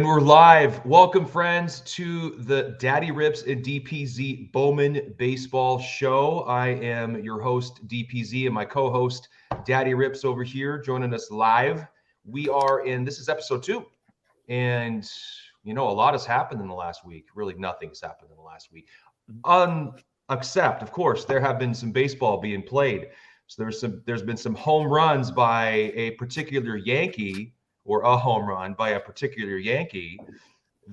And we're live. Welcome, friends, to the Daddy Rips and DPZ Bowman Baseball Show. I am your host, DPZ, and my co-host, Daddy Rips, over here, joining us live. This is episode 2. And, a lot has happened in the last week. Really, nothing's happened in the last week. Except, of course, there have been some baseball being played. So there's been some home runs by a particular Yankee, or a home run by a particular Yankee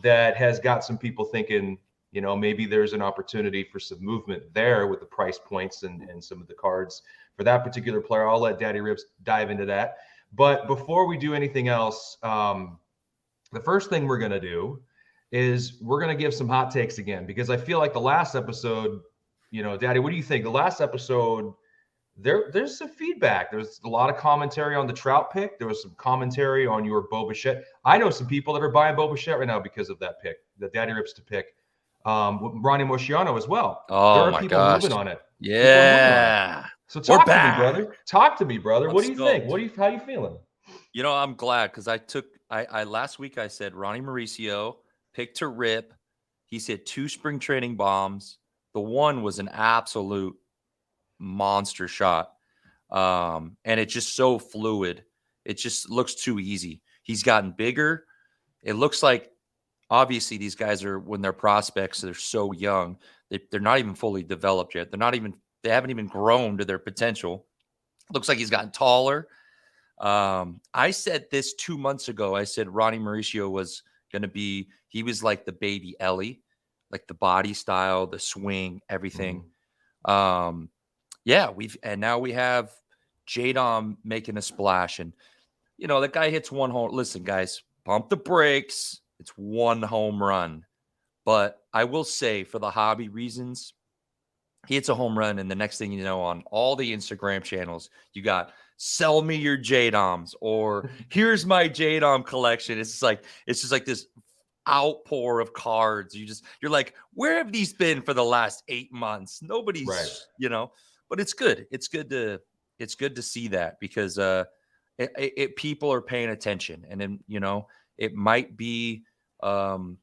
that has got some people thinking, maybe there's an opportunity for some movement there with the price points and some of the cards for that particular player. I'll let Daddy Rips dive into that. But before we do anything else, the first thing we're going to do is we're going to give some hot takes again, because I feel like the last episode, Daddy, what do you think? The last episode, there's some feedback. There's a lot of commentary on the Trout pick. There was some commentary on your Bo Bichette. I know some people that are buying Bo Bichette right now because of that pick, the Daddy Rips to pick. Ronnie Mosciano as well. Oh, there are my people gosh. moving on it. Yeah. So talk to me, brother. I'm What do you think? stoked. How you feeling? I'm glad because I last week I said Ronnie Mauricio picked to rip. He's hit 2 spring training bombs. The one was an absolute monster shot. And it's just so fluid. It just looks too easy. He's gotten bigger. It looks like, obviously, these guys are, when they're prospects, they're so young. They're not even fully developed yet. They haven't even grown to their potential. Looks like he's gotten taller. I said this 2 months ago. I said Ronnie Mauricio was going to be, he was like the baby Ellie, like the body style, the swing, everything. Mm-hmm. Now we have J-Dom making a splash. And, the guy hits one home. Listen, guys, pump the brakes. It's 1 home run. But I will say, for the hobby reasons, he hits a home run, and the next thing you know, on all the Instagram channels, you got sell me your J-Doms, or here's my J-Dom collection. It's just like this outpour of cards. You're like, where have these been for the last 8 months? Nobody's, Right. But it's good. It's good to see that, because people are paying attention, and then it might be an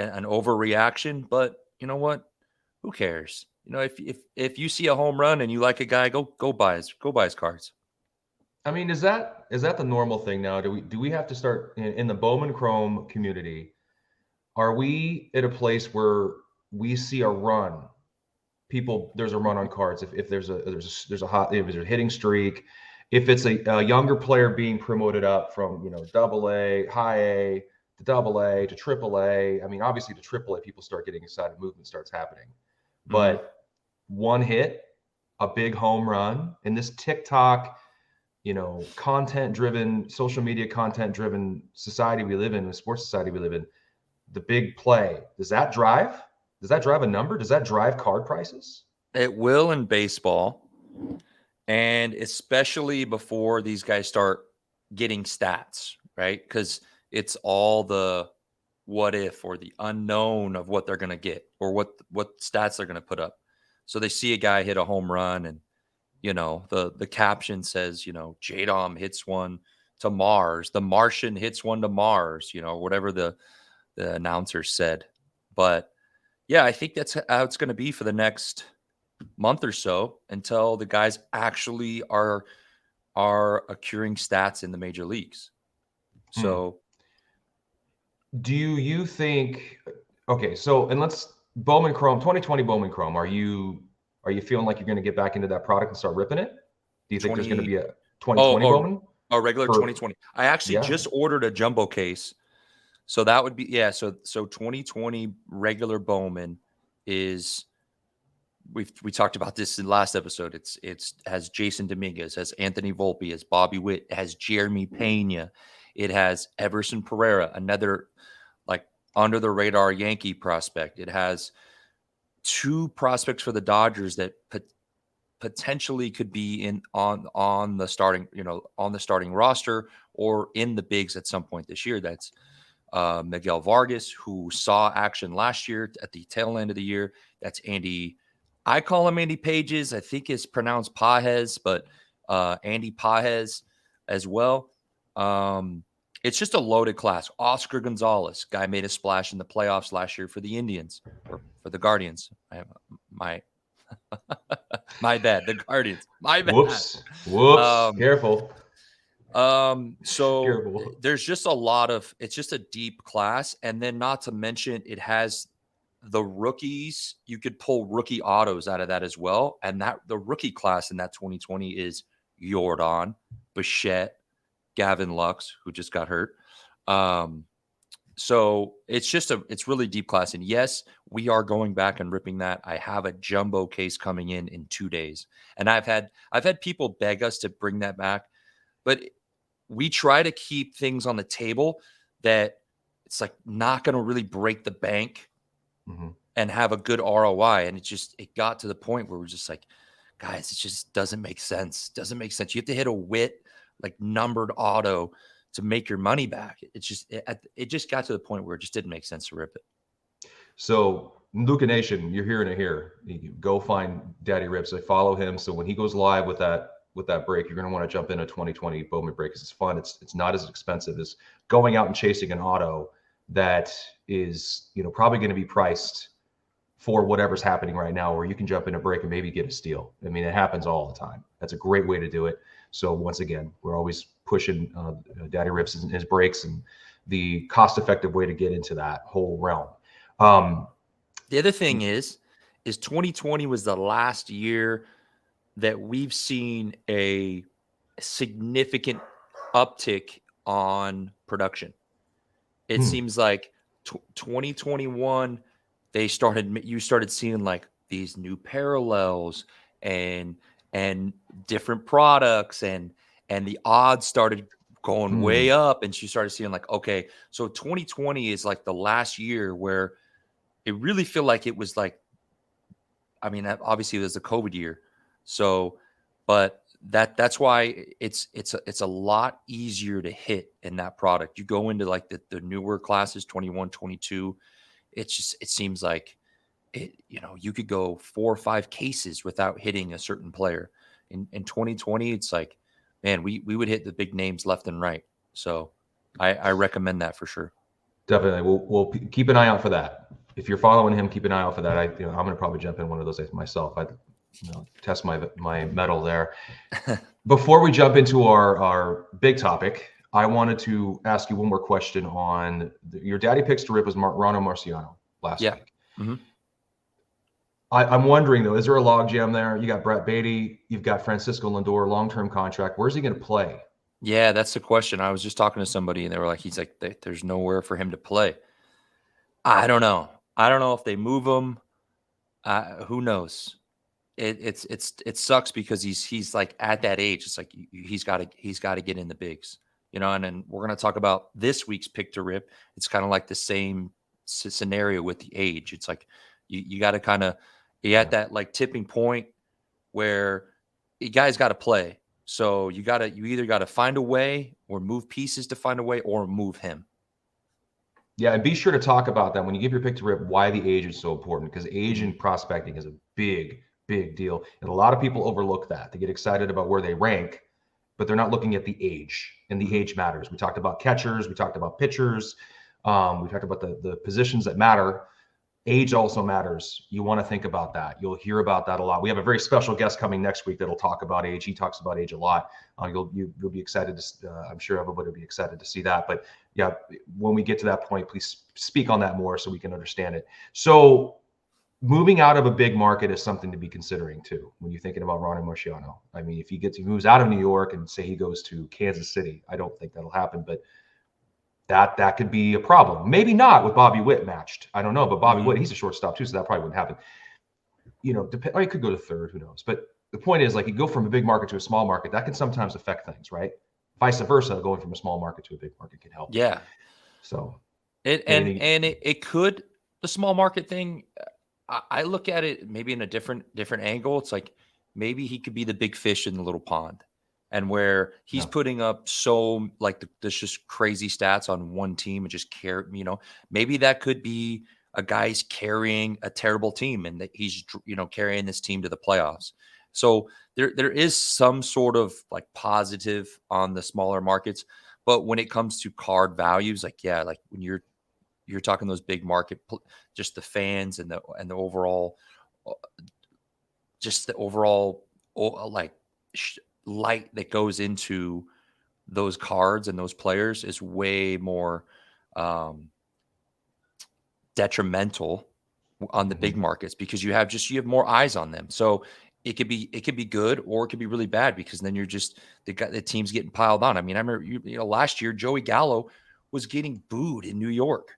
overreaction, but you know what? Who cares? If you see a home run and you like a guy, go buy his cards. I mean, is that the normal thing now? Do we have to start in the Bowman Chrome community? Are we at a place where we see a run? There's a run on cards. If there's a hitting streak, if it's a younger player being promoted up from double A, high A to double A to triple A. I mean, obviously to triple A, people start getting excited. Movement starts happening. But one hit, a big home run in this TikTok, content-driven, social media content-driven society we live in, the sports society we live in, the big play, does that drive a number? Does that drive card prices? It will in baseball, and especially before these guys start getting stats, right? Because it's all the what if, or the unknown of what they're going to get, or what stats they're going to put up. So they see a guy hit a home run, and the caption says, J-Dom hits one to Mars, the Martian hits one to Mars, whatever the announcer said. But yeah, I think that's how it's going to be for the next month or so, until the guys actually are accruing stats in the major leagues. So do you think, okay, so, and let's Bowman Chrome 2020 Bowman Chrome, are you feeling like you're going to get back into that product and start ripping it? Do you think there's going to be a 2020 Bowman? A regular 2020. I actually just ordered a jumbo case. So that would be, so 2020 regular Bowman is, we talked about this in the last episode. It's has Jason Dominguez, has Anthony Volpe, has Bobby Witt, it has Jeremy Pena, it has Everson Pereira, another like under the radar Yankee prospect. It has 2 prospects for the Dodgers that potentially could be on the starting roster, or in the bigs at some point this year. That's Miguel Vargas, who saw action last year at the tail end of the year. That's Andy. I call him Andy Pages. I think it's pronounced Pages, but Andy Pages as well. It's just a loaded class. Oscar Gonzalez, guy made a splash in the playoffs last year for the Indians or for the Guardians. My bad. The Guardians. My bad. Whoops. Careful. So Careful. there's just it's just a deep class. And then not to mention it has the rookies. You could pull rookie autos out of that as well. And the rookie class in that 2020 is Jordan, Bichette, Gavin Lux, who just got hurt. So it's really deep class. And yes, we are going back and ripping that. I have a jumbo case coming in 2 days. And I've had people beg us to bring that back, but we try to keep things on the table that it's like not going to really break the bank and have a good ROI. And it got to the point where we're just like, guys, it just doesn't make sense. Doesn't make sense. You have to hit a wit, like numbered auto to make your money back. It just got to the point where it just didn't make sense to rip it. So Luca Nation, you're hearing it here. You go find Daddy Rips. I follow him. So when he goes live with that break, you're going to want to jump in a 2020 Bowman break because it's fun. It's not as expensive as going out and chasing an auto that is, probably going to be priced for whatever's happening right now, where you can jump in a break and maybe get a steal. I mean, it happens all the time. That's a great way to do it. So once again, we're always pushing Daddy Rips and his breaks and the cost-effective way to get into that whole realm. The other thing is 2020 was the last year that we've seen a significant uptick on production. It seems like 2021, you started seeing like these new parallels and different products and the odds started going way up, and she started seeing like, okay, so 2020 is like the last year where it really feel like it was like, I mean, obviously it was the COVID year. So, but that's why it's a lot easier to hit in that product. You go into like the newer classes, 21, 22, it seems like you could go 4 or 5 cases without hitting a certain player. In 2020, it's like, man, we would hit the big names left and right. So I recommend that for sure. Definitely. We'll keep an eye out for that. If you're following him, keep an eye out for that. I'm going to probably jump in one of those days myself. I test my mettle there. Before we jump into our big topic, I wanted to ask you one more question on your daddy picks to rip was Ronald Marciano last week. Mm-hmm. I'm wondering though, is there a logjam there? You got Brett Beatty, you've got Francisco Lindor, long-term contract. Where's he going to play? Yeah, that's the question. I was just talking to somebody and they were like, he's like, there's nowhere for him to play. I don't know. I don't know if they move him. Who knows? It sucks because he's like at that age. It's like he's got to get in the bigs, and then we're going to talk about this week's pick to rip. It's kind of like the same scenario with the age. It's like you got to kind of at that like tipping point where you guys got to play. So you either got to find a way or move pieces to find a way or move him. Yeah, and be sure to talk about that when you give your pick to rip, why the age is so important, because age in prospecting is a big deal. And a lot of people overlook that. They get excited about where they rank, but they're not looking at the age, and the age matters. We talked about catchers. We talked about pitchers. We talked about the positions that matter. Age also matters. You want to think about that. You'll hear about that a lot. We have a very special guest coming next week that'll talk about age. He talks about age a lot. You'll be excited to. I'm sure everybody will be excited to see that. But yeah, when we get to that point, please speak on that more so we can understand it. So moving out of a big market is something to be considering too when you're thinking about Ronnie Marciano. I mean, if he moves out of New York and say he goes to Kansas City, I don't think that'll happen, but that could be a problem. Maybe not with Bobby Witt matched. I don't know, but Bobby Witt, he's a shortstop too, so that probably wouldn't happen. Or he could go to third, who knows? But the point is, like, you go from a big market to a small market, that can sometimes affect things, right? Vice versa, going from a small market to a big market can help. Yeah. So it could, the small market thing, I look at it maybe in a different angle. It's like maybe he could be the big fish in the little pond. And where he's putting up so like there's just crazy stats on one team and just maybe that could be a guy's carrying a terrible team and that he's carrying this team to the playoffs. So there is some sort of like positive on the smaller markets, But when it comes to card values, like when you're talking those big market, just the fans and the overall, just the overall light that goes into those cards and those players is way more detrimental on the big markets, because you have more eyes on them. So it could be good, or it could be really bad, because then you're just the team's getting piled on. I mean, I remember last year Joey Gallo was getting booed in New York,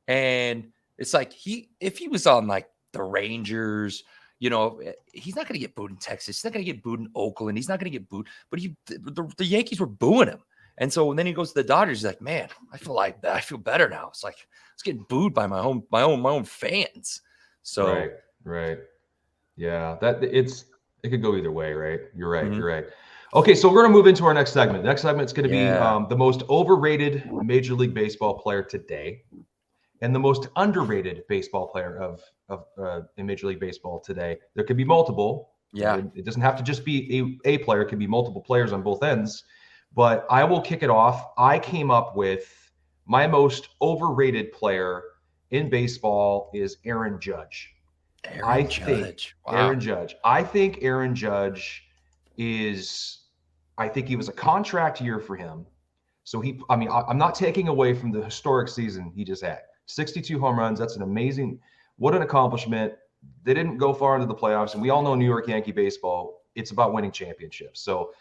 and it's like if he was on like the Rangers, he's not going to get booed in Texas. He's not going to get booed in Oakland. He's not going to get booed. But the Yankees were booing him. And so then he goes to the Dodgers. He's like, man, I feel better now. It's like it's getting booed by my own fans. So right, yeah, it could go either way, right? You're right. You're right. Okay, so we're going to move into our next segment. The next segment is going to be the most overrated Major League Baseball player today, and the most underrated baseball player in Major League Baseball today. There could be multiple. Yeah, it doesn't have to just be a player. It could be multiple players on both ends. But I will kick it off. I came up with my most overrated player in baseball is Aaron Judge. Aaron Judge. I think Aaron Judge I think he was a contract year for him. So I'm not taking away from the historic season he just had. 62 home runs. That's what an accomplishment. They didn't go far into the playoffs. And we all know New York Yankee baseball, it's about winning championships. So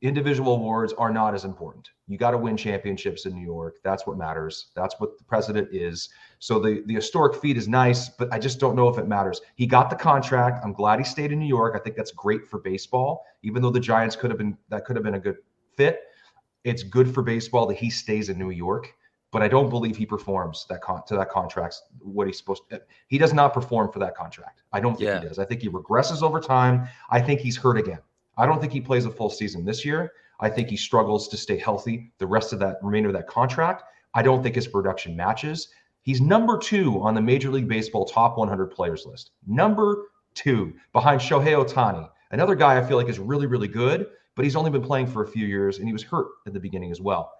individual awards are not as important. You got to win championships in New York. That's what matters. That's what the precedent is. So the historic feat is nice, but I just don't know if it matters. He got the contract. I'm glad he stayed in New York. I think that's great for baseball. Even though the Giants could have been a good fit, it's good for baseball that he stays in New York. But I don't believe he performs to that contract what he's supposed to. He does not perform for that contract. I don't think he does. I think he regresses over time. I think he's hurt again. I don't think he plays a full season this year. I think he struggles to stay healthy the rest of that remainder of that contract. I don't think his production matches. He's number 2 on the Major League Baseball top 100 players list. Number 2 behind Shohei Ohtani, another guy I feel like is really, really good, but he's only been playing for a few years and he was hurt at the beginning as well.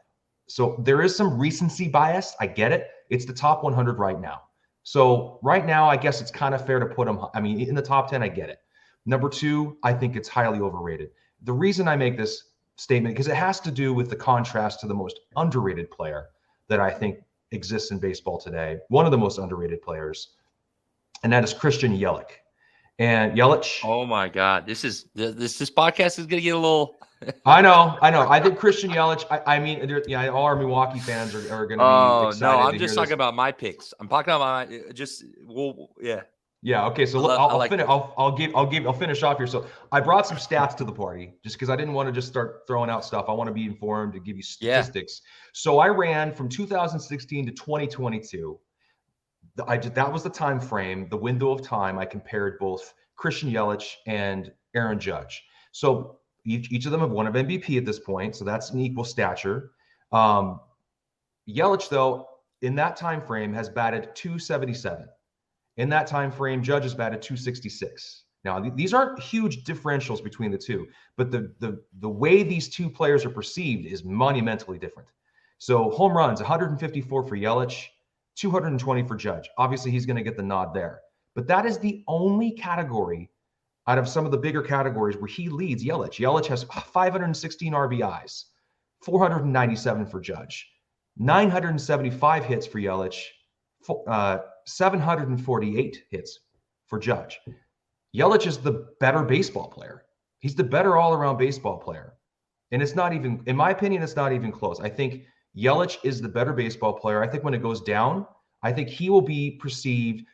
So there is some recency bias. I get it. It's the top 100 right now. So right now, I guess it's kind of fair to put him. I mean, in the top 10, I get it. Number 2, I think it's highly overrated. The reason I make this statement, because it has to do with the contrast to the most underrated player that I think exists in baseball today, one of the most underrated players, and that is Christian Yelich. And Yelich. Oh my God, this podcast is going to get a little. I know. I think Christian Yelich. I mean, all our Milwaukee fans are going to be excited. No, I'm just talking about my picks. I'm talking about yeah. Yeah. Okay. So I'll finish off here. So I brought some stats to the party just because I didn't want to just start throwing out stuff. I want to be informed and give you statistics. Yeah. So I ran from 2016 to 2022. That was the time frame, the window of time. I compared both Christian Yelich and Aaron Judge. So each of them have won an MVP at this point. So that's an equal stature. Yelich, though, in that time frame has batted .277. In that time frame, Judge has batted .266. Now, these aren't huge differentials between the two, but the way these two players are perceived is monumentally different. So home runs, 154 for Yelich, 220 for Judge. Obviously, he's going to get the nod there. But that is the only category out of some of the bigger categories where he leads Yelich. Yelich has 516 RBIs, 497 for Judge, 975 hits for Yelich, 748 hits for Judge. Yelich is the better baseball player. He's the better all-around baseball player. And it's not even, in my opinion, it's not even close. I think Yelich is the better baseball player. I think when it goes down, I think he will be perceived.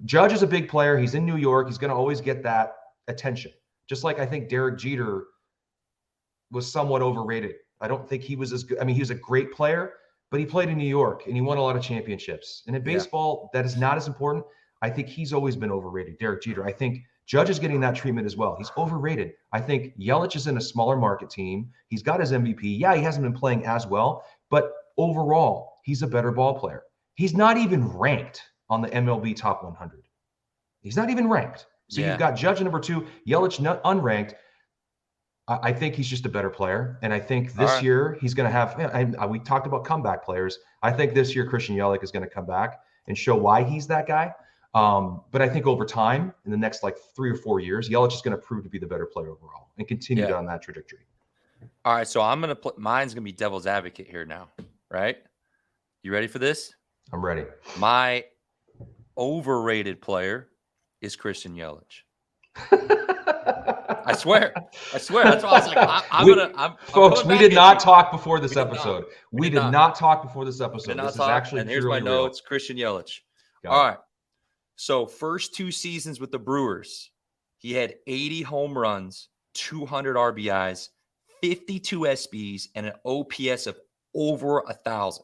Judge is a big player. He's in New York. He's going to always get that attention. Just like I think Derek Jeter was somewhat overrated. I don't think he was as good. I mean, he was a great player, but he played in New York and he won a lot of championships. And in baseball, that is not as important. I think he's always been overrated, Derek Jeter. I think Judge is getting that treatment as well. He's overrated. I think Yelich is in a smaller market team. He's got his MVP. Yeah, he hasn't been playing as well, but overall, he's a better ball player. He's not even ranked on the MLB top 100. He's not even ranked. So you've got Judge number 2, Yelich not unranked. I think he's just a better player. And I think All this right. year he's going to have, and we talked about comeback players. I think this year Christian Yelich is going to come back and show why he's that guy. But I think over time, in the next like 3 or 4 years, Yelich is going to prove to be the better player overall and continue Yeah. on that trajectory. All right. So I'm going to put mine's going to be devil's advocate here now. Right. You ready for this? I'm ready. My overrated player is Christian Yelich. I swear. That's why I was like, I'm folks, we did not talk before this We did episode. not. We did not talk before this episode. This is actually and here's purely my real. notes. Christian Yelich. Got All it. right. So first 2 seasons with the Brewers, he had 80 home runs, 200 RBIs, 52 SBs, and an OPS of over 1,000.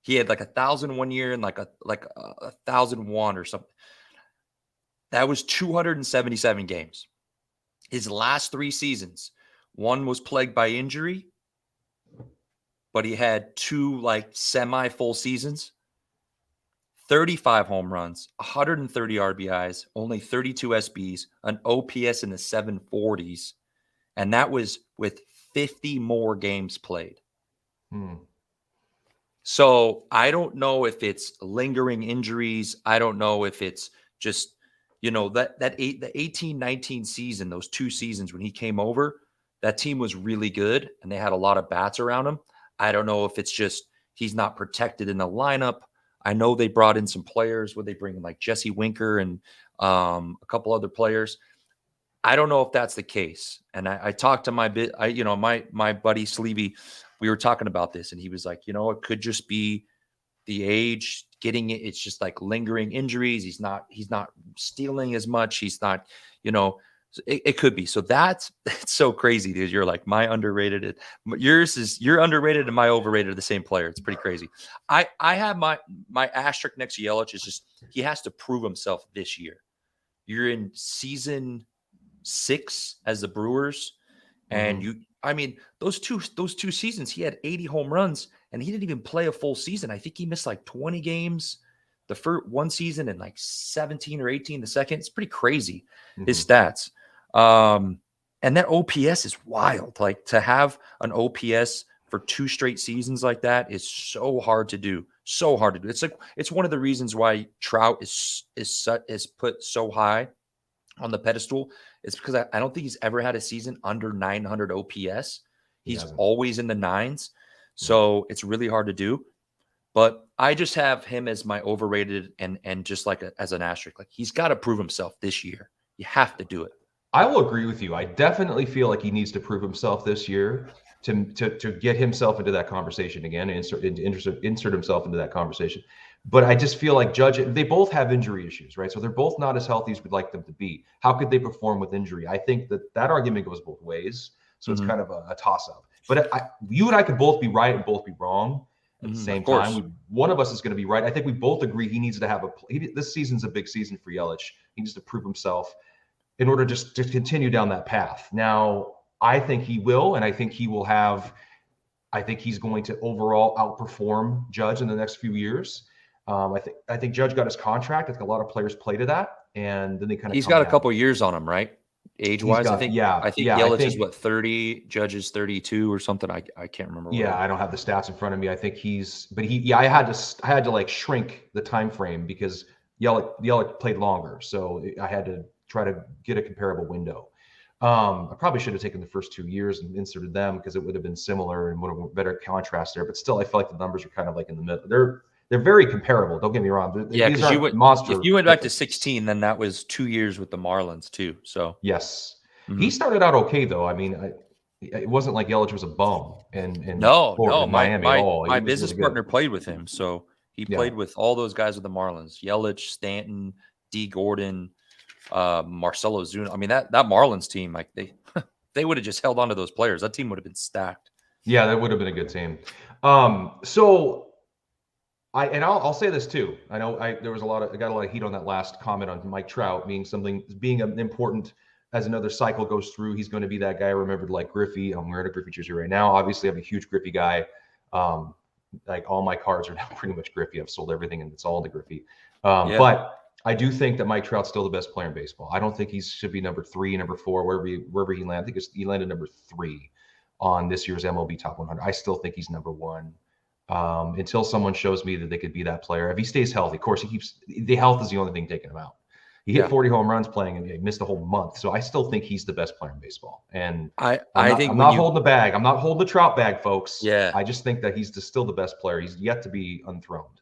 He had like 1,000 one year and like a 1,001 or something. That was 277 games. His last 3 seasons, one was plagued by injury, but he had 2 like semi-full seasons. 35 home runs, 130 RBIs, only 32 SBs, an OPS in the 740s, and that was with 50 more games played. So I don't know if it's lingering injuries. I don't know if it's just, the 18-19 season, those 2 seasons when he came over, that team was really good and they had a lot of bats around him. I don't know if it's just he's not protected in the lineup. I know they brought in some players. Would they bring in like Jesse Winker and a couple other players? I don't know if that's the case. And I talked to my buddy Sleevey. We were talking about this, and he was like, it could just be the age getting it. It's just like lingering injuries. He's not stealing as much. He's not, it could be. So it's so crazy because you're like my underrated. You're underrated and my overrated are the same player. It's pretty crazy. I have my asterisk next to Yelich is just he has to prove himself this year. You're in season 6 as the Brewers, and those two seasons he had 80 home runs and he didn't even play a full season. I think he missed like 20 games the first one season and like 17 or 18 the second. It's pretty crazy, his stats. And that OPS is wild. Like to have an OPS for 2 straight seasons like that is so hard to do. So hard to do. It's like it's one of the reasons why Trout is put so high on the pedestal. It's because I don't think he's ever had a season under 900 OPS. He's always in the 9s. So it's really hard to do. But I just have him as my overrated and just like as an asterisk. Like he's got to prove himself this year. You have to do it. I will agree with you. I definitely feel like he needs to prove himself this year to get himself into that conversation again and insert himself into that conversation. But I just feel like Judge, they both have injury issues, right? So they're both not as healthy as we'd like them to be. How could they perform with injury? I think that argument goes both ways. So it's kind of a toss-up. But you and I could both be right and both be wrong at the same time. One of us is going to be right. I think we both agree he needs to have this season's a big season for Yelich. He needs to prove himself in order just to continue down that path. Now, I think he will, and I think he will have. I think he's going to overall outperform Judge in the next few years. I think Judge got his contract. I think a lot of players play to that, and then they kind of. He's got a couple years on him, right? Age-wise, I think. I think Yelich is what 30, Judge is 32 or something. I can't remember. Yeah, I don't have the stats in front of me. I think I had to like shrink the time frame because Yelich played longer, so I had to try to get a comparable window. I probably should have taken the first 2 years and inserted them because it would have been similar and would have been better contrast there. But still, I feel like the numbers are kind of like in the middle. They're very comparable. Don't get me wrong. Yeah, because if you went back to 16, then that was 2 years with the Marlins too. So yes, he started out okay though. I mean, it wasn't like Yelich was a bum in Miami at all. My business partner played with him, so he played with all those guys with the Marlins: Yelich, Stanton, D. Gordon, Marcelo Zuna. I mean that Marlins team, like they would have just held on to those players. That team would have been stacked. Yeah, that would have been a good team. I'll say this too. I know I got a lot of heat on that last comment on Mike Trout being important as another cycle goes through. He's going to be that guy remembered like Griffey. I'm wearing a Griffey jersey right now. Obviously, I'm a huge Griffey guy. Like all my cards are now pretty much Griffey. I've sold everything and it's all the Griffey. But I do think that Mike Trout's still the best player in baseball. I don't think he should be number 3, number 4, wherever he landed. I think he landed number 3 on this year's MLB Top 100. I still think he's number 1 until someone shows me that they could be that player. If he stays healthy, of course, the health is the only thing taking him out. He hit 40 home runs playing and he missed a whole month. So I still think he's the best player in baseball. And I'm not holding the bag. I'm not holding the Trout bag, folks. Yeah. I just think that he's still the best player. He's yet to be unthroned.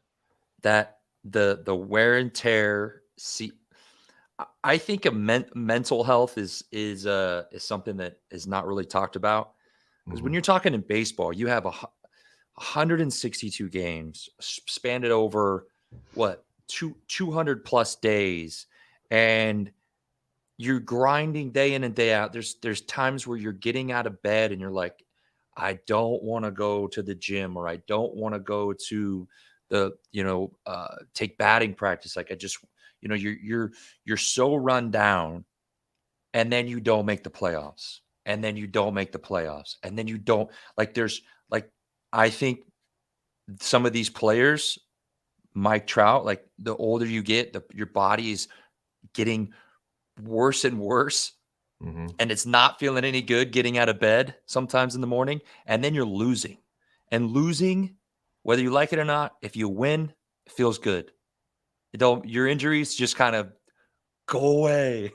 That the wear and tear. See, I think mental health is something that is not really talked about, because when you're talking in baseball, you have 162 games spanned over 200 plus days, and you're grinding day in and day out. There's times where you're getting out of bed and you're like, I don't want to go to the gym, or I don't want to go to the take batting practice. Like I just, you're so run down, and then you don't make the playoffs, and then you don't make the playoffs, and then you don't, like, I think some of these players, Mike Trout, like, the older you get, your body is getting worse and worse. And it's not feeling any good getting out of bed sometimes in the morning. And then you're losing. And losing, whether you like it or not, if you win, it feels good. Your injuries just kind of go away.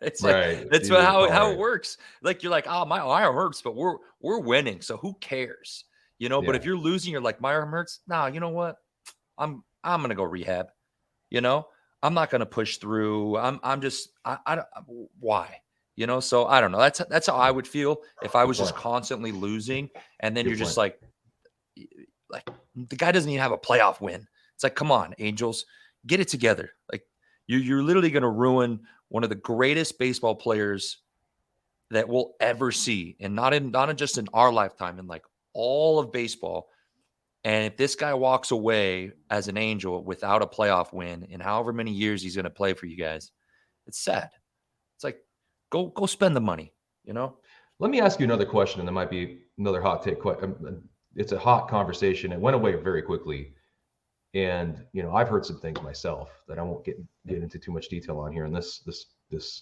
It's right. Like, that's how it works. Like, you're like, oh, my arm hurts, but we're winning, so who cares? But if you're losing, you're like, my arm hurts. Nah, you know what? I'm gonna go rehab. I'm not gonna push through. I'm just I don't, why? So I don't know. That's how I would feel if I was just constantly losing, and then you're just like the guy doesn't even have a playoff win. It's like, come on, Angels, get it together. Like, you're literally going to ruin one of the greatest baseball players that we'll ever see, and not just in our lifetime, in like all of baseball. And if this guy walks away as an Angel without a playoff win in however many years he's going to play for you guys, it's sad. It's like, go spend the money, Let me ask you another question, and there might be another hot take. It's a hot conversation. It went away very quickly. And, I've heard some things myself that I won't get into too much detail on here in this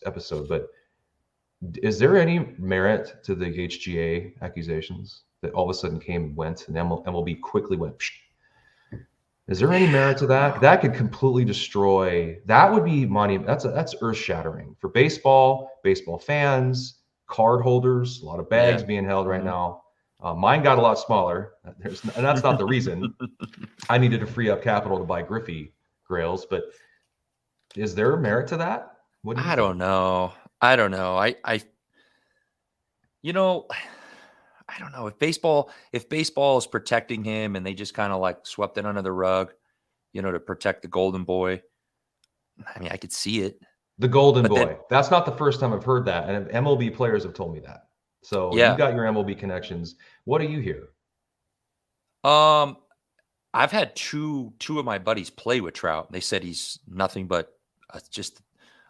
episode. But is there any merit to the HGA accusations that all of a sudden came and went, and MLB quickly went? Psh. Is there any merit to that? That could completely destroy. That would be money. That's earth shattering for baseball fans, card holders. A lot of bags being held right now. Mine got a lot smaller. And that's not the reason. I needed to free up capital to buy Griffey grails. But is there a merit to that? I don't know. I don't know. I don't know if baseball is protecting him and they just kind of like swept it under the rug, to protect the golden boy. I mean, I could see it. The golden boy. That's not the first time I've heard that. And MLB players have told me that. So you got your MLB connections. What do you hear? I've had two of my buddies play with Trout. They said he's nothing but just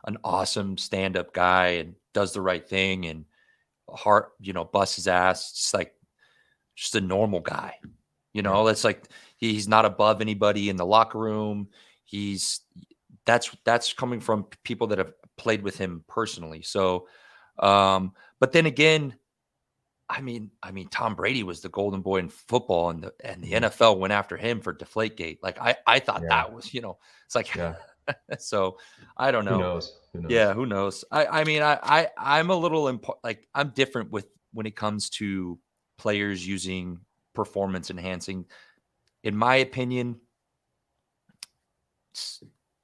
an awesome stand-up guy and does the right thing and busts his ass. Just a normal guy. That's like, he's not above anybody in the locker room. That's coming from people that have played with him personally. So, but then again, I mean, Tom Brady was the golden boy in football, and the NFL went after him for Deflategate. Like, I thought that was, it's like, so I don't know. Who knows? Yeah, who knows? I'm a little I'm different when it comes to players using performance enhancing. In my opinion,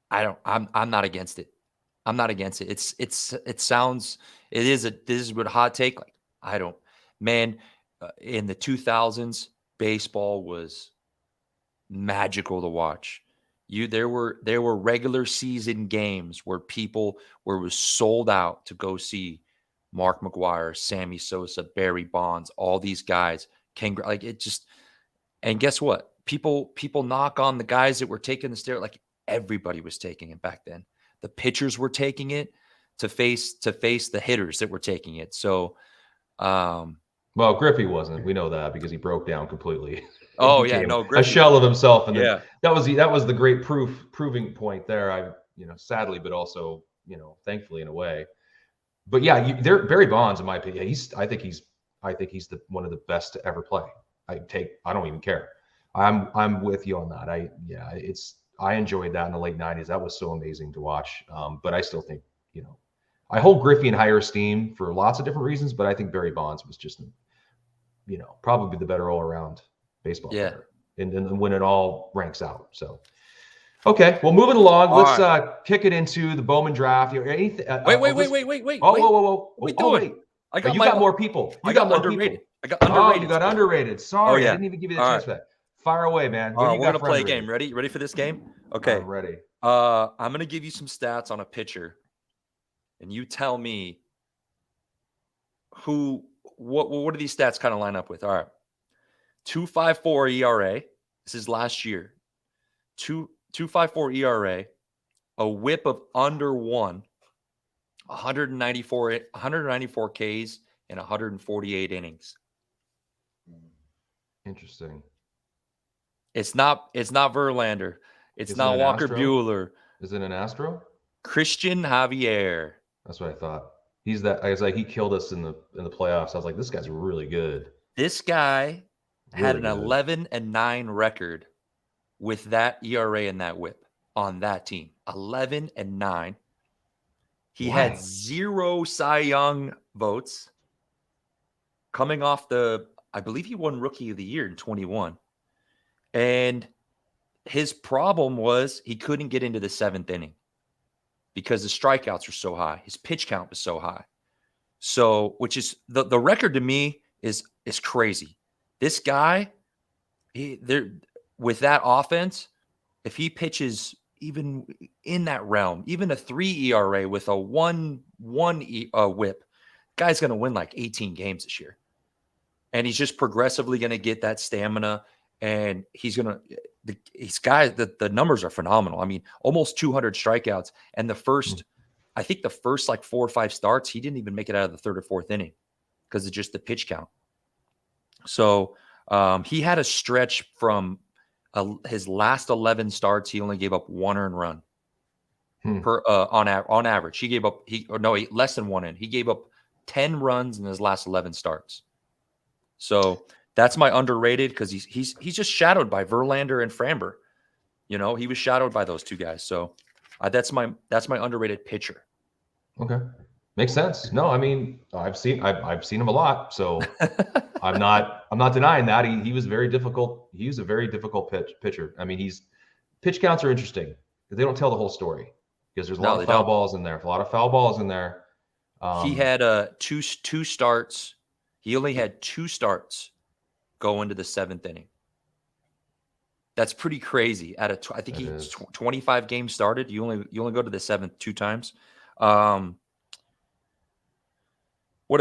I'm not against it. I'm not against it. This is what hot take. Like, in the 2000s, baseball was magical to watch. There were regular season games where it was sold out to go see Mark McGwire, Sammy Sosa, Barry Bonds, all these guys. And guess what? People knock on the guys that were taking the stare. Like, everybody was taking it back then. The pitchers were taking it to face the hitters that were taking it. So, well, Griffey wasn't. We know that because he broke down completely. Oh yeah, no, Griffey, a shell of himself, and that was the great proving point there. sadly, but also, thankfully in a way. But yeah, Barry Bonds, in my opinion, I think he's one of the best to ever play. I don't even care. I'm with you on that. I enjoyed that in the late '90s. That was so amazing to watch. But I still think, I hold Griffey in higher esteem for lots of different reasons. But I think Barry Bonds was just, probably the better all around baseball player, and when it all ranks out. So. Okay, well, moving along, let's kick it into the Bowman draft. Anything, wait. Whoa. What are we doing? You got more people. You got more underrated. people. I got underrated. You got underrated. Sorry, I didn't even give you the chance right. for that. Fire away, man. All right, we're going to play a game. Ready? You ready for this game? Okay. I'm ready. I'm going to give you some stats on a pitcher, and you tell me what do these stats kind of line up with? All right. 2.54 ERA. This is last year. 2.54 ERA, a whip of under 1, 194 Ks in 148 innings. Interesting. It's not Verlander. It's not Walker Buehler. Is it an Astro? Christian Javier. That's what I thought. He's that. I was like, he killed us in the playoffs. I was like, this guy's really good. This guy had an 11-9 record with that ERA and that whip on that team. 11-9. He had 0 Cy Young votes coming off I believe he won Rookie of the Year in 21. And his problem was he couldn't get into the 7th inning because the strikeouts were so high. His pitch count was so high. So, which is the record to me is crazy. This guy, with that offense, if he pitches even in that realm, even a 3 ERA with a 1 whip, guy's going to win like 18 games this year. And he's just progressively going to get that stamina, and he's going to the numbers are phenomenal. I mean, almost 200 strikeouts, and I think the first like 4 or 5 starts, he didn't even make it out of the 3rd or 4th inning because of just the pitch count. So he had a stretch from his last 11 starts, he only gave up 1 earned run per on average. He gave up less than 1 in. He gave up 10 runs in his last 11 starts. So that's my underrated because he's just shadowed by Verlander and Framber. He was shadowed by those 2 guys. So that's my underrated pitcher. Okay, makes sense. No, I mean I've seen him a lot, so I'm not denying that he was very difficult. He was a very difficult pitcher. I mean, pitch counts are interesting because they don't tell the whole story because there's a lot of foul balls in there. He had two starts. He only had 2 starts go into the 7th inning. That's pretty crazy. I think he's 25 games started. You only go to the 7th 2 times. What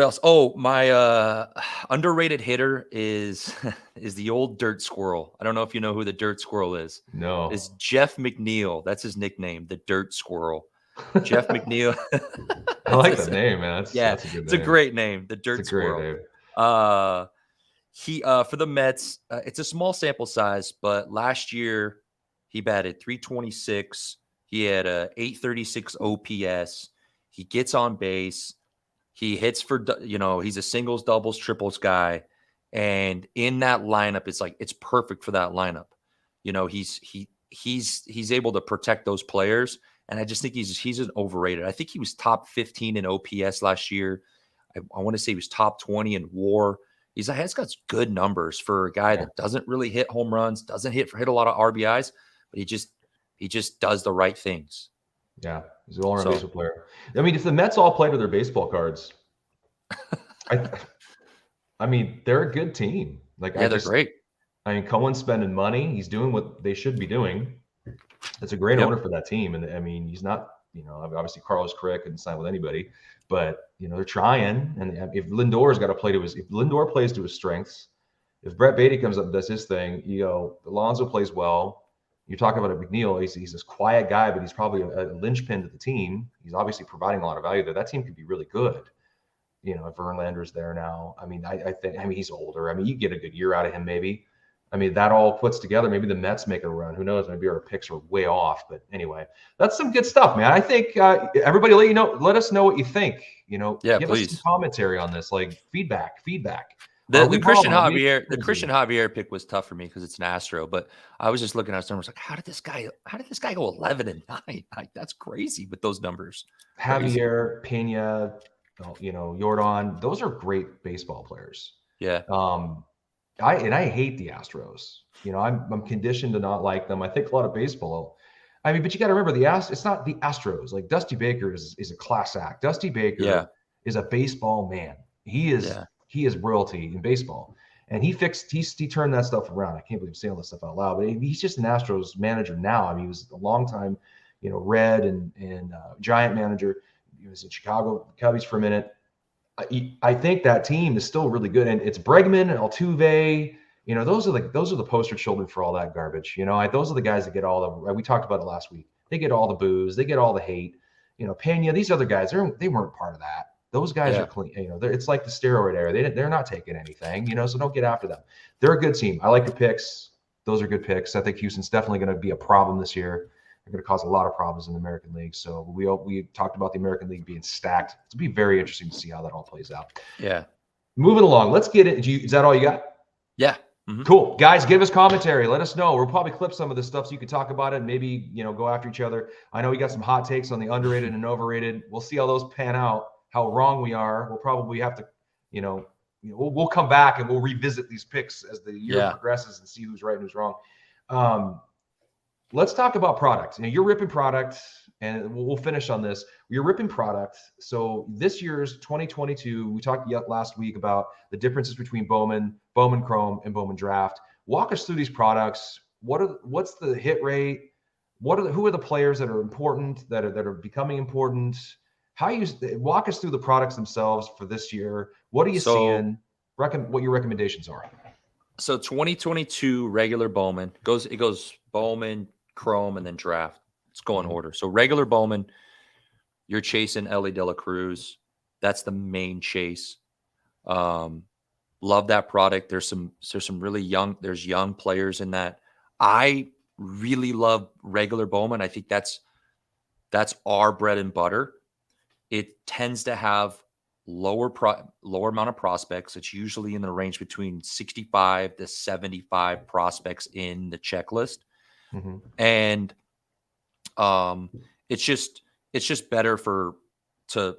else? Oh, my underrated hitter is the old Dirt Squirrel. I don't know if you know who the Dirt Squirrel is. No. It's Jeff McNeil. That's his nickname, the Dirt Squirrel. Jeff McNeil. I like that name, man. That's a good name. It's a great name, the Dirt Squirrel. He for the Mets, it's a small sample size, but last year he batted .326. He had a .836 OPS. He gets on base. He hits for, he's a singles, doubles, triples guy. And in that lineup, it's perfect for that lineup. He's able to protect those players. And I just think he's an overrated. I think he was top 15 in OPS last year. I want to say he was top 20 in WAR. He's got good numbers for a guy that doesn't really hit home runs, doesn't hit a lot of RBIs, but he just does the right things. Yeah, he's an all-around baseball player. I mean, if the Mets all played with their baseball cards, I mean, they're a good team. They're great. I mean, Cohen's spending money. He's doing what they should be doing. That's a great owner for that team. And I mean, he's not, obviously Carlos Correa couldn't sign with anybody, but they're trying. And if Lindor's got to play if Lindor plays to his strengths, if Brett Beatty comes up and does his thing, Alonso plays well. You're talking about a McNeil. He's this quiet guy, but he's probably a linchpin to the team. He's obviously providing a lot of value there. That team could be really good. If Verlander's there now, I mean, I think he's older. I mean, you get a good year out of him maybe. I mean, that all puts together, maybe the Mets make a run. Who knows? Maybe our picks are way off. But anyway, that's some good stuff, man. I think everybody let us know what you think. Yeah, Give us some please. commentary on this, like feedback. The Are we Christian wrong? Are we Javier, the crazy? Christian Javier pick was tough for me because it's an Astro, but I was just looking at his numbers like, how did this guy go 11-9? Like, that's crazy with those numbers. Crazy. Javier, Pena, Jordan, those are great baseball players. Yeah. I hate the Astros. I'm conditioned to not like them. I think a lot of baseball. I mean, but you got to remember it's not the Astros. Like Dusty Baker is a class act. Dusty Yeah. Baker is a baseball man. He is royalty in baseball. And he turned that stuff around. I can't believe I'm saying all this stuff out loud, but he's just an Astros manager now. I mean, he was a long time, Red and Giant manager. He was in Chicago Cubbies for a minute. I think that team is still really good, and it's Bregman and Altuve. Those are the poster children for all that garbage. Those are the guys that get all the. We talked about it last week. They get all the boos. They get all the hate. Pena. These other guys, they weren't part of that. Those guys are clean. It's like the steroid era. They're not taking anything. So don't get after them. They're a good team. I like the picks. Those are good picks. I think Houston's definitely going to be a problem this year. They're going to cause a lot of problems in the American League. So we talked about the American League being stacked. It'll be very interesting to see how that all plays out. Yeah. Moving along. Let's get it. Is that all you got? Yeah. Mm-hmm. Cool. Guys, give us commentary. Let us know. We'll probably clip some of this stuff so you can talk about it and maybe, go after each other. I know we got some hot takes on the underrated and overrated. We'll see how those pan out, how wrong we are. We'll probably have to, we'll come back and we'll revisit these picks as the year progresses and see who's right and who's wrong. Let's talk about product. You're ripping product, and we'll finish on this. You're ripping product. So this year's 2022, we talked last week about the differences between Bowman Chrome, and Bowman Draft. Walk us through these products. What's the hit rate? Who are the players that are important, that are becoming important? Walk us through the products themselves for this year. What are you seeing? What your recommendations are? So 2022 regular Bowman it goes Bowman, Chrome, and then Draft. Let's go in order. So regular Bowman, you're chasing Ellie De La Cruz. That's the main chase. Love that product. There's some really young players in that. I really love regular Bowman. I think that's our bread and butter. It tends to have lower amount of prospects. It's usually in the range between 65 to 75 prospects in the checklist. Mm-hmm. And it's just better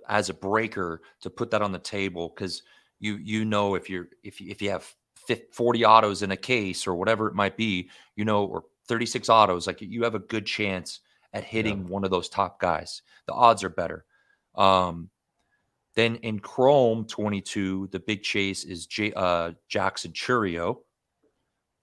as a breaker to put that on the table, because if you have 40 autos in a case or whatever it might be, or 36 autos, like you have a good chance at hitting one of those top guys. The odds are better. Then in Chrome 22, the big chase is Jackson Churio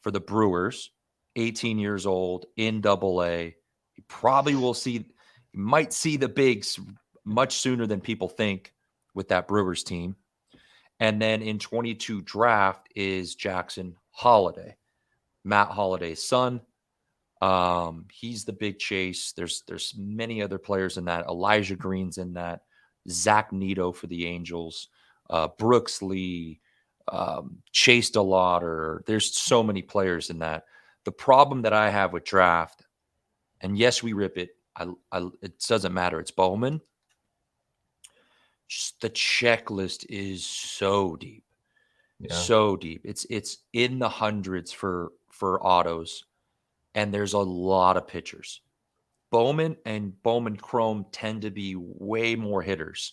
for the Brewers, 18 years old, in Double-A. You might see the bigs much sooner than people think with that Brewers team. And then in 22 Draft is Jackson Holiday, Matt Holiday's son. He's the big chase. There's many other players in that. Elijah Green's in that. Zach Neto for the Angels, Brooks Lee, Chase DeLauder. There's so many players in that. The problem that I have with Draft, and yes, we rip it. It doesn't matter. It's Bowman. Just the checklist is so deep, so deep. It's in the hundreds for autos, and there's a lot of pitchers. Bowman and Bowman Chrome tend to be way more hitters.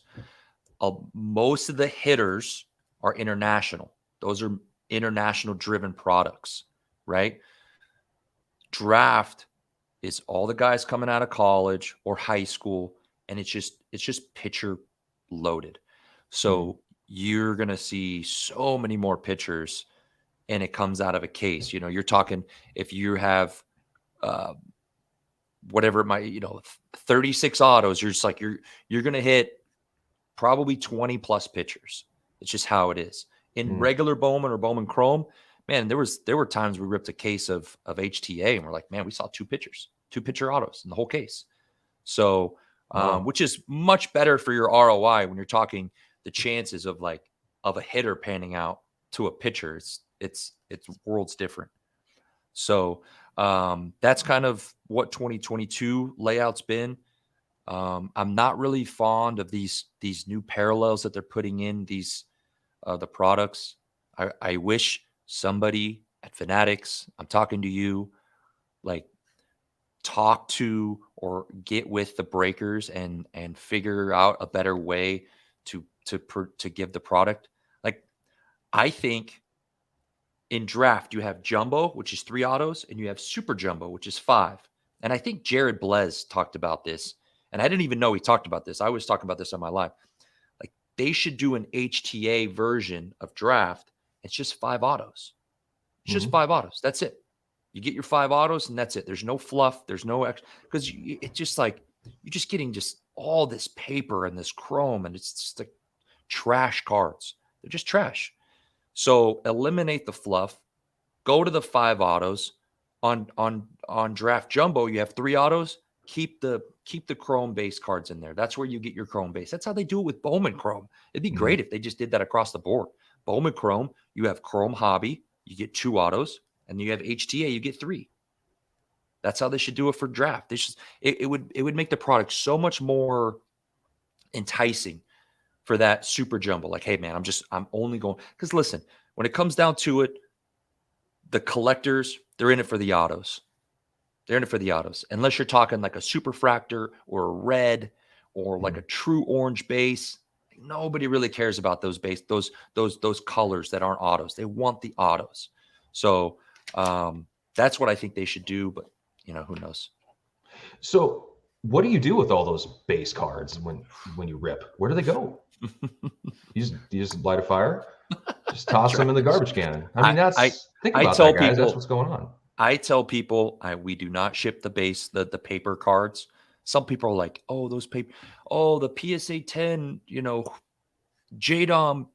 Most of the hitters are international. Those are international driven products, right? Draft is all the guys coming out of college or high school, and it's just pitcher loaded. So you're going to see so many more pitchers, and it comes out of a case. You're talking, if you have whatever it might, 36 autos, you're just like, you're going to hit probably 20 plus pitchers. It's just how it is. In regular Bowman or Bowman Chrome, man, there were times we ripped a case of HTA and we're like, man, we saw two pitcher autos in the whole case. So, which is much better for your ROI when you're talking the chances of a hitter panning out to a pitcher. It's worlds different. So that's kind of what 2022 layout's been. I'm not really fond of these new parallels that they're putting in these the products. I wish somebody at Fanatics, I'm talking to you, like talk to or get with the breakers and figure out a better way to give the product. Like I think in draft you have jumbo, which is 3 autos, and you have super jumbo, which is 5. And I think Jared Blez talked about this, and I didn't even know he talked about this. I was talking about this on my live. Like they should do an HTA version of draft. It's just 5 autos. It's just 5 autos. That's it. You get your 5 autos and that's it. There's no fluff. There's no extra, because it's just like you're just getting just all this paper and this chrome, and it's just like trash cards. They're just trash. So eliminate the fluff. Go to the 5 autos. On draft jumbo, you have 3 autos. Keep the chrome base cards in there. That's where you get your chrome base. That's how they do it with Bowman Chrome. It'd be great if they just did that across the board. Bowman Chrome, you have Chrome Hobby, you get 2 autos, and you have HTA, you get 3. That's how they should do it for draft. It would make the product so much more enticing for that super jumbo. Like, hey man, I'm only going, because listen, when it comes down to it, the collectors, they're in it for the autos. They're in it for the autos. Unless you're talking like a super fractor or a red or like a true orange base. Nobody really cares about those base, those colors that aren't autos. They want the autos. So that's what I think they should do, but who knows? So what do you do with all those base cards when you rip? Where do they go? you just light a fire? Just toss them in the garbage can. I mean, think about that, guys. That's what's going on. I tell people we do not ship the base, the paper cards. Some people are like, oh, those paper, the PSA 10, JDOM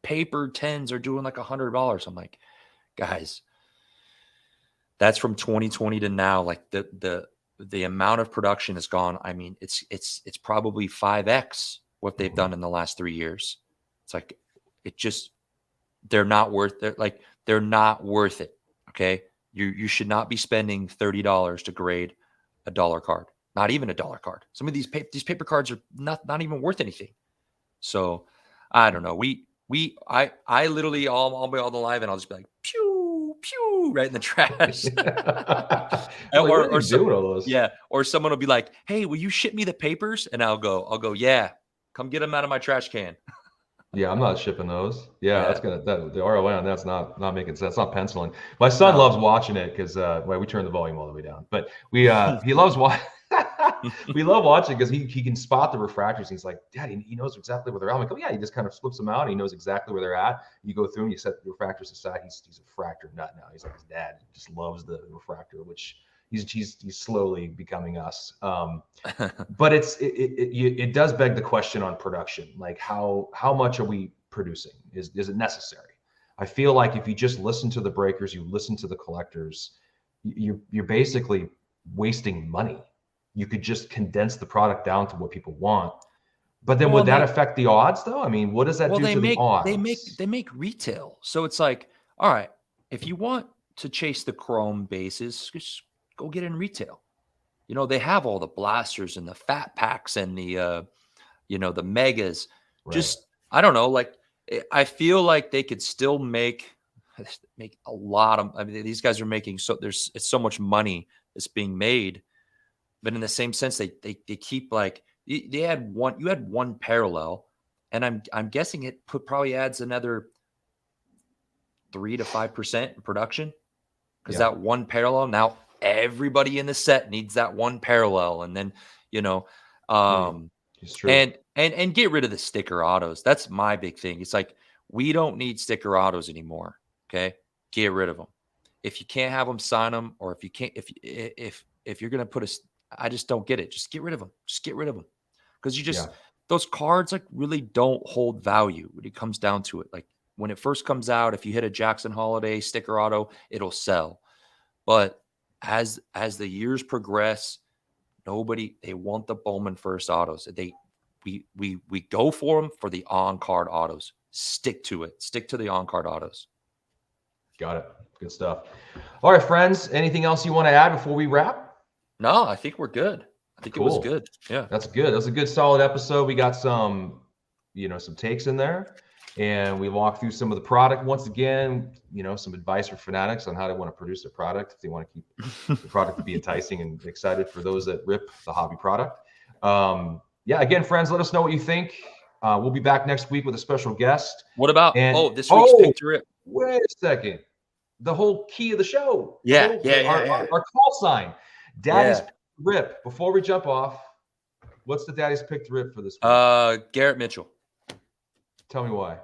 paper 10s are doing like $100. I'm like, guys, that's from 2020 to now. Like the amount of production has gone. I mean, it's probably 5x what they've done in the last 3 years. It's like, they're not worth it. Like they're not worth it. Okay. You should not be spending $30 to grade a $1 card. Not even a $1 card. Some of these paper cards are not even worth anything. So I don't know. I literally I'll be on the live and I'll just be like pew pew right in the trash. Or someone will be like, hey, will you ship me the papers? And I'll go, yeah, come get them out of my trash can. Yeah, I'm not shipping those. Yeah, the ROI on that's not making sense. It's not penciling. My son loves watching it because we turned the volume all the way down. But he loves watching. We love watching because he can spot the refractors. He's like, Dad, he knows exactly where they're at. I'm like, oh yeah, he just kind of flips them out. And he knows exactly where they're at. You go through and you set the refractors aside. He's a refractor nut now. He's like his dad. He just loves the refractor, which he's slowly becoming us. But it does beg the question on production. Like how much are we producing? Is it necessary? I feel like if you just listen to the breakers, you listen to the collectors, you're basically wasting money. You could just condense the product down to what people want. But then would that affect the odds though? I mean, what does that do to the odds? They make retail. So it's like, all right, if you want to chase the chrome bases, just go get in retail. They have all the blasters and the fat packs and the the megas. Right. Just I don't know, like I feel like they could still make a lot of, I mean, these guys are making it's so much money that's being made. But in the same sense, they keep like you had one parallel, and I'm guessing it probably adds another 3 to 5% in production because that one parallel, now everybody in the set needs that one parallel, and then it's true. And get rid of the sticker autos. That's my big thing. It's like we don't need sticker autos anymore. Okay, get rid of them. If you can't have them, sign them, or if you can't, if you're gonna put I just don't get it. Just get rid of them. Just get rid of them. Because those cards like really don't hold value when it comes down to it. Like when it first comes out, if you hit a Jackson Holiday sticker auto, it'll sell. But as the years progress, they want the Bowman first autos. We go for them for the on-card autos. Stick to it. Stick to the on-card autos. Got it. Good stuff. All right, friends. Anything else you want to add before we wrap? No, I think we're good. I think Cool. It was good. Yeah. That's good. That was a good solid episode. We got some takes in there, and we walked through some of the product once again, some advice for fanatics on how they want to produce their product if they want to keep the product to be enticing and excited for those that rip the hobby product. Again, friends, let us know what you think. We'll be back next week with a special guest. What about this week's pick to rip? Wait a second. The whole key of the show. Yeah. Our call sign. Daddy's pick to rip. Before we jump off, what's the daddy's pick to rip for this week? Garrett Mitchell. Tell me why.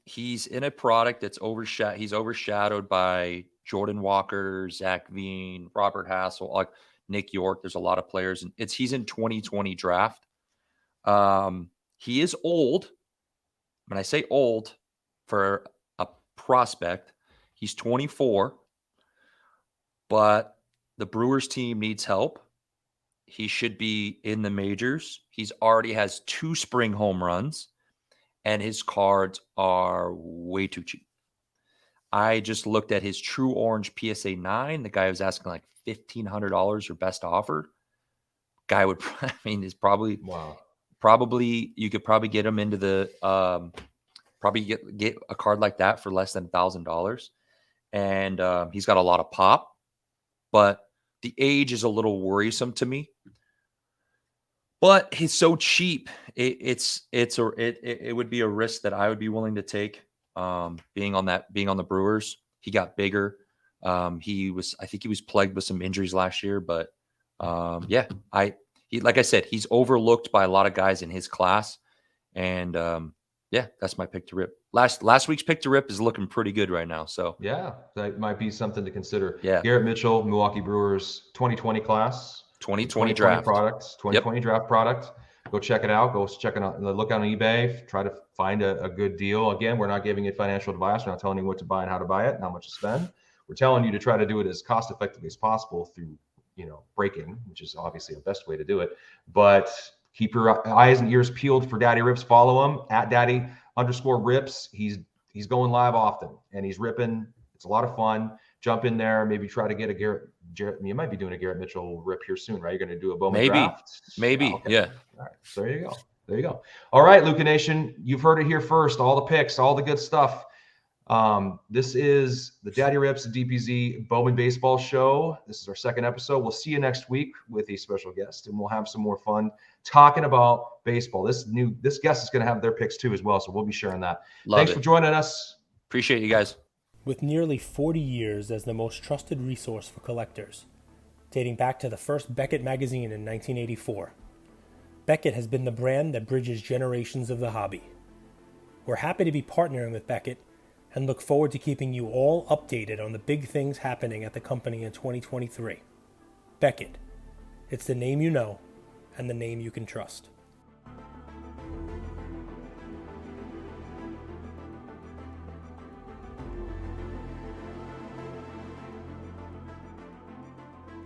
He's in a product that's he's overshadowed by Jordan Walker, Zach Veen, Robert Hassel, like Nick York. There's a lot of players, and he's in 2020 draft. He is old. When I say old for a prospect, he's 24, but the Brewers team needs help. He should be in the majors. He's already has 2 spring home runs, and his cards are way too cheap. I just looked at his True Orange PSA 9. The guy was asking like $1,500 or best offered. Guy would, is probably wow. Probably you could probably get him into the probably get a card like that for less than $1,000, and he's got a lot of pop, but the age is a little worrisome to me. But he's so cheap. It would be a risk that I would be willing to take. Being on the Brewers, he got bigger. I think he was plagued with some injuries last year, but like I said, he's overlooked by a lot of guys in his class, and that's my pick to rip. Last week's pick to rip is looking pretty good right now. So yeah, that might be something to consider. Yeah, Garrett Mitchell, Milwaukee Brewers, 2020 class. 2020 draft products, 2020 draft product. Go check it out. Go check it out. Look on eBay. Try to find a good deal. Again, we're not giving you financial advice. We're not telling you what to buy and how to buy it and how much to spend. We're telling you to try to do it as cost effectively as possible through, breaking, which is obviously the best way to do it. But keep your eyes and ears peeled for Daddy Rips. Follow him at Daddy_Rips. He's going live often and he's ripping. It's a lot of fun. Jump in there. Maybe try to get a Garrett. You might be doing a Garrett Mitchell rip here soon, right? You're going to do a Bowman draft? Maybe. Oh, okay. Yeah. All right. So there you go. All right, Luca Nation. You've heard it here first. All the picks, all the good stuff. This is the Daddy Rips and DPZ Bowman Baseball Show. This is our second episode. We'll see you next week with a special guest, and we'll have some more fun talking about baseball. This guest is going to have their picks too as well, so we'll be sharing that. Thanks for joining us. Appreciate you guys. With nearly 40 years as the most trusted resource for collectors, dating back to the first Beckett magazine in 1984, Beckett has been the brand that bridges generations of the hobby. We're happy to be partnering with Beckett and look forward to keeping you all updated on the big things happening at the company in 2023. Beckett. It's the name you know and the name you can trust.